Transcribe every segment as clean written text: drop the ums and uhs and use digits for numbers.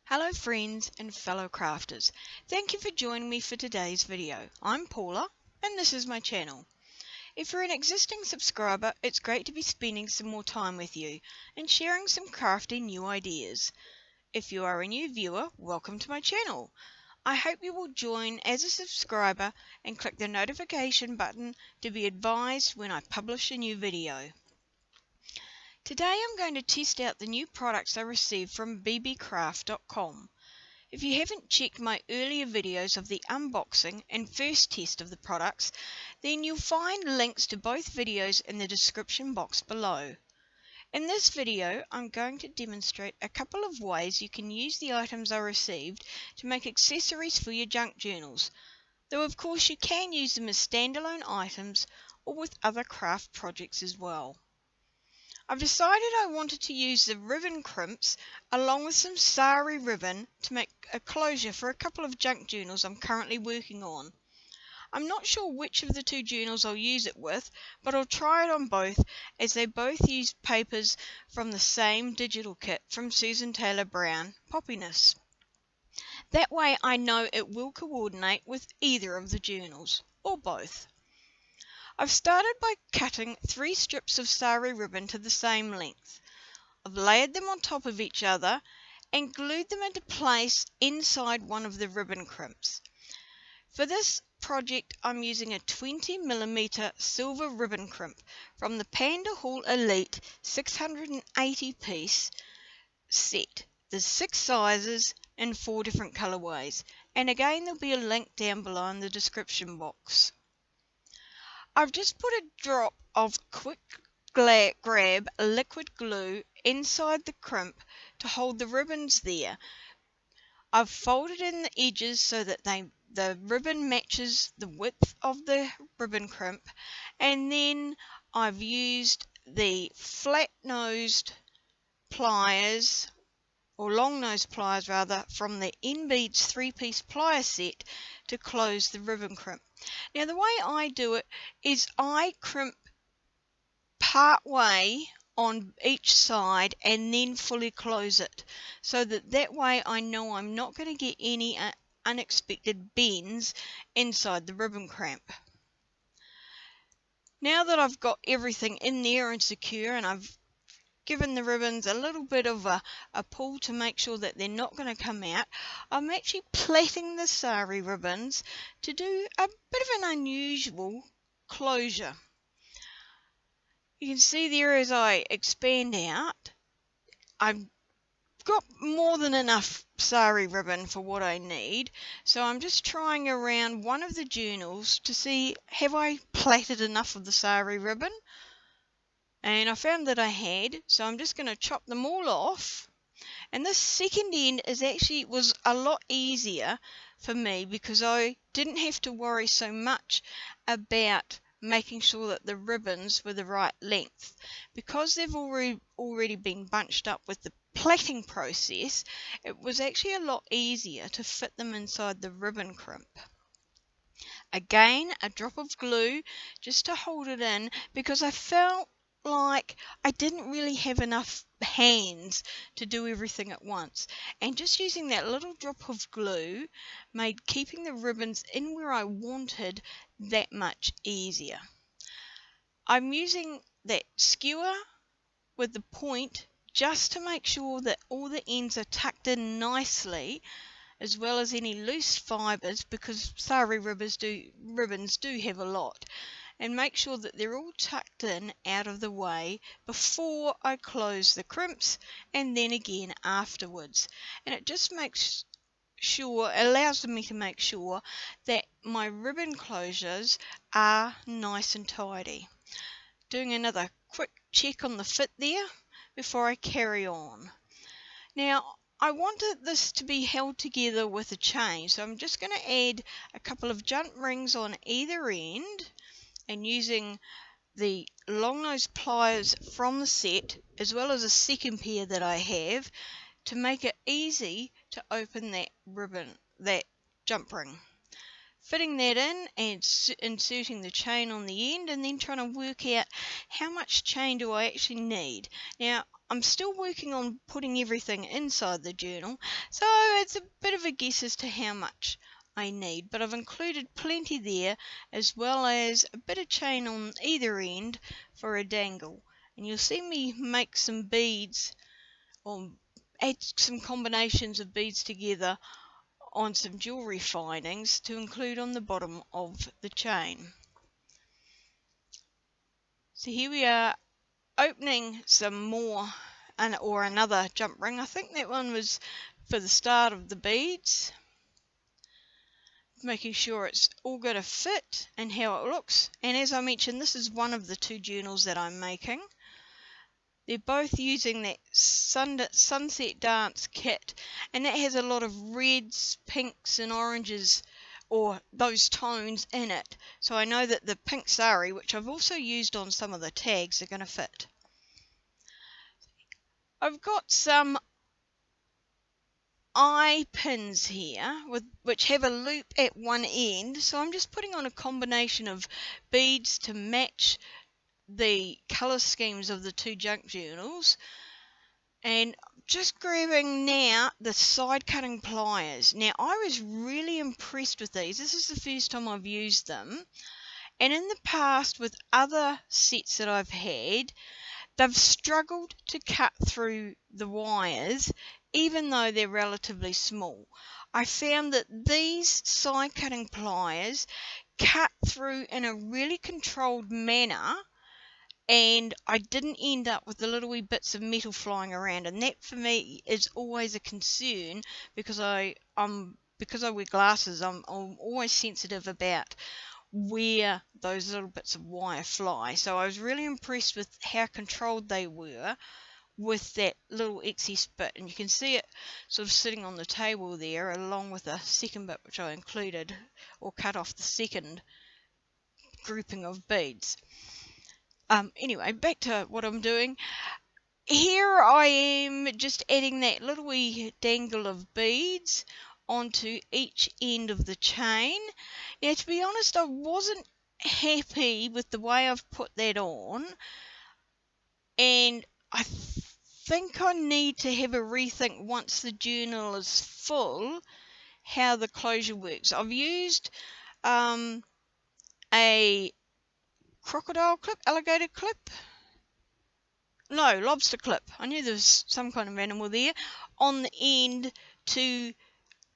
Hello friends and fellow crafters. Thank you for joining me for today's video. I'm Paula and this is my channel. If you're an existing subscriber, it's great to be spending some more time with you and sharing some crafty new ideas. If you are a new viewer, welcome to my channel. I hope you will join as a subscriber and click the notification button to be advised when I publish a new video. Today I'm going to test out the new products I received from Beebeecraft.com. If you haven't checked my earlier videos of the unboxing and first test of the products, then you'll find links to both videos in the description box below. In this video, I'm going to demonstrate a couple of ways you can use the items I received to make accessories for your junk journals, though of course you can use them as standalone items or with other craft projects as well. I've decided I wanted to use the ribbon crimps along with some sari ribbon to make a closure for a couple of junk journals I'm currently working on. I'm not sure which of the two journals I'll use it with, but I'll try it on both as they both use papers from the same digital kit from Susan Taylor Brown, Poppiness. That way I know it will coordinate with either of the journals, or both. I've started by cutting 3 strips of sari ribbon to the same length. I've layered them on top of each other and glued them into place inside one of the ribbon crimps. For this project I'm using a 20mm silver ribbon crimp from the PandaHall Elite 680 piece set. There's 6 sizes in 4 different colorways, and again there'll be a link down below in the description box. I've just put a drop of quick grab liquid glue inside the crimp to hold the ribbons there. I've folded in the edges so that the ribbon matches the width of the ribbon crimp, and then I've used the flat-nosed pliers, or long-nosed pliers rather, from the NBEADS 3-piece plier set to close the ribbon crimp. Now the way I do it is I crimp part way on each side and then fully close it, so that way I know I'm not going to get any unexpected bends inside the ribbon crimp. Now that I've got everything in there and secure, and I've given the ribbons a little bit of a pull to make sure that they're not going to come out, I'm actually plaiting the sari ribbons to do a bit of an unusual closure. You can see there as I expand out, I've got more than enough sari ribbon for what I need, so I'm just trying around one of the journals to see, have I plaited enough of the sari ribbon? And I found that I had, so I'm just going to chop them all off. And this second end was a lot easier for me because I didn't have to worry so much about making sure that the ribbons were the right length. Because they've already been bunched up with the plaiting process, it was actually a lot easier to fit them inside the ribbon crimp. Again, a drop of glue just to hold it in because I felt like I didn't really have enough hands to do everything at once, and just using that little drop of glue made keeping the ribbons in where I wanted that much easier. I'm using that skewer with the point just to make sure that all the ends are tucked in nicely, as well as any loose fibres, because sari ribbons do have a lot, and make sure that they're all tucked in out of the way before I close the crimps, and then again afterwards. And it just allows me to make sure that my ribbon closures are nice and tidy. Doing another quick check on the fit there before I carry on. Now I wanted this to be held together with a chain, so I'm just going to add a couple of jump rings on either end, and using the long nose pliers from the set, as well as a second pair that I have, to make it easy to open that jump ring. Fitting that in and inserting the chain on the end, and then trying to work out how much chain do I actually need. Now I'm still working on putting everything inside the journal, so it's a bit of a guess as to how much I need, but I've included plenty there, as well as a bit of chain on either end for a dangle. And you'll see me make some beads, or add some combinations of beads together on some jewellery findings to include on the bottom of the chain. So here we are, opening some more, or another jump ring. I think that one was for the start of the beads, making sure it's all going to fit and how it looks. And as I mentioned, this is one of the two journals that I'm making. They're both using that Sunset Dance kit, and that has a lot of reds, pinks and oranges, or those tones in it. So I know that the pink sari, which I've also used on some of the tags, are going to fit. I've got some eye pins here which have a loop at one end, so I'm just putting on a combination of beads to match the colour schemes of the two junk journals, and just grabbing now the side cutting pliers. Now I was really impressed with these. This is the first time I've used them, and in the past with other sets that I've had, they've struggled to cut through the wires even though they're relatively small. I found that these side cutting pliers cut through in a really controlled manner, and I didn't end up with the little wee bits of metal flying around, and that for me is always a concern, because I wear glasses. I'm always sensitive about where those little bits of wire fly. So I was really impressed with how controlled they were with that little excess bit, and you can see it sort of sitting on the table there along with the second bit which I included or cut off the second grouping of beads. Anyway, back to what I'm doing. Here I am just adding that little wee dangle of beads onto each end of the chain. Now, to be honest, I wasn't happy with the way I've put that on, and I think I need to have a rethink once the journal is full how the closure works. I've used a crocodile clip, alligator clip, no, lobster clip, I knew there was some kind of animal there, on the end to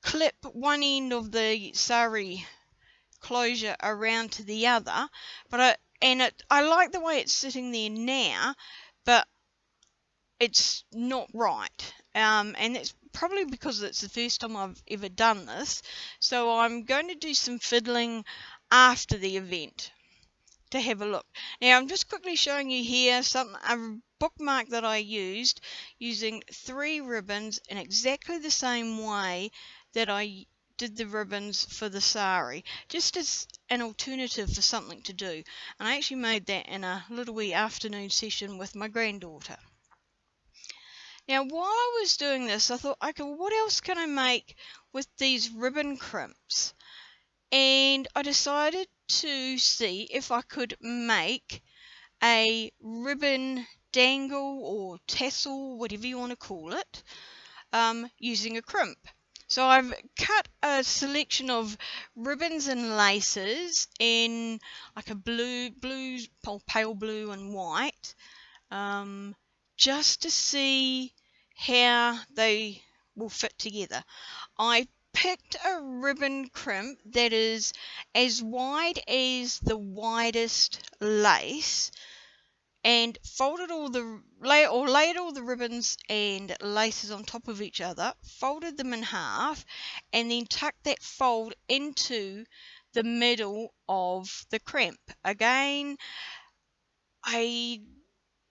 clip one end of the sari closure around to the other, but I like the way it's sitting there now, but it's not right, and that's probably because it's the first time I've ever done this. So I'm going to do some fiddling after the event to have a look. Now I'm just quickly showing you here a bookmark that I used using 3 ribbons in exactly the same way that I did the ribbons for the sari, just as an alternative for something to do. And I actually made that in a little wee afternoon session with my granddaughter. Now while I was doing this, I thought, okay, well, what else can I make with these ribbon crimps? And I decided to see if I could make a ribbon dangle or tassel, whatever you want to call it, using a crimp. So I've cut a selection of ribbons and laces in like a blue, pale blue and white, just to see how they will fit together. I picked a ribbon crimp that is as wide as the widest lace, and laid all the ribbons and laces on top of each other, folded them in half, and then tucked that fold into the middle of the crimp. Again, I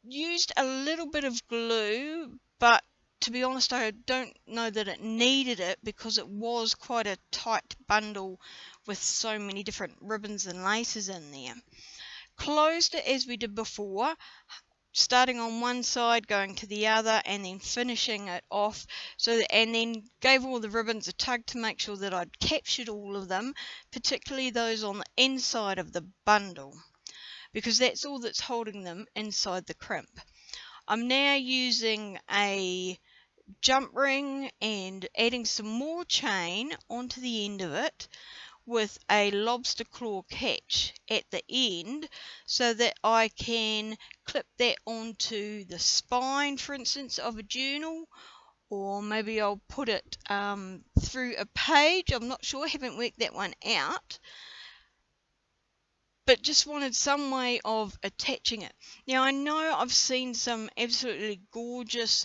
used a little bit of glue, but to be honest, I don't know that it needed it because it was quite a tight bundle with so many different ribbons and laces in there. Closed it as we did before, starting on one side, going to the other, and then finishing it off. And then gave all the ribbons a tug to make sure that I'd captured all of them, particularly those on the inside of the bundle, because that's all that's holding them inside the crimp. I'm now using a jump ring and adding some more chain onto the end of it with a lobster claw catch at the end, so that I can clip that onto the spine, for instance, of a journal, or maybe I'll put it through a page. I'm not sure, I haven't worked that one out, but just wanted some way of attaching it. Now I know I've seen some absolutely gorgeous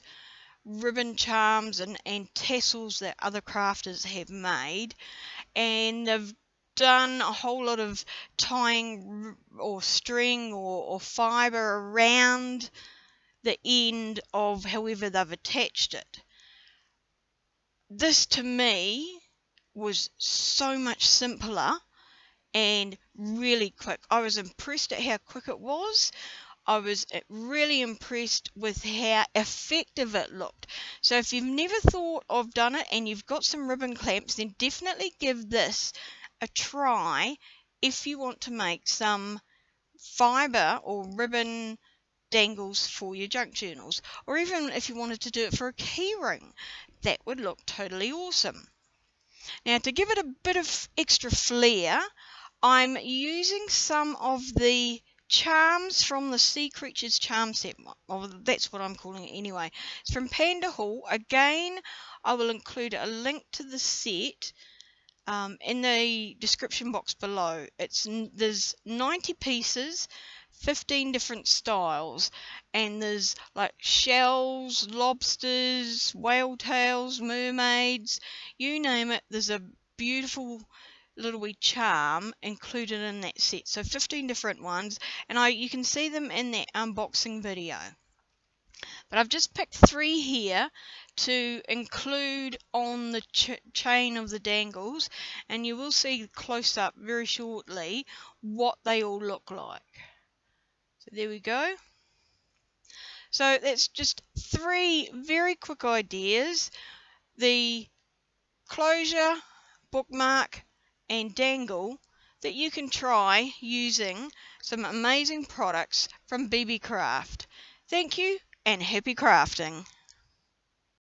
ribbon charms and tassels that other crafters have made, and they've done a whole lot of tying or string or fibre around the end of however they've attached it. This to me was so much simpler and really quick. I was impressed at how quick it was. I was really impressed with how effective it looked. So if you've never thought of done it and you've got some ribbon clamps, then definitely give this a try if you want to make some fibre or ribbon dangles for your junk journals, or even if you wanted to do it for a key ring. That would look totally awesome. Now, to give it a bit of extra flair, I'm using some of the charms from the Sea Creatures charm set. Well, that's what I'm calling it anyway. It's from PandaHall. Again, I will include a link to the set in the description box below. There's 90 pieces, 15 different styles, and there's like shells, lobsters, whale tails, mermaids, you name it. There's a beautiful little wee charm included in that set. So 15 different ones, and you can see them in that unboxing video. But I've just picked 3 here to include on the chain of the dangles, and you will see close up very shortly what they all look like. So there we go. So that's just 3 very quick ideas: the closure, bookmark, and dangle, that you can try using some amazing products from Beebeecraft. Thank you and happy crafting.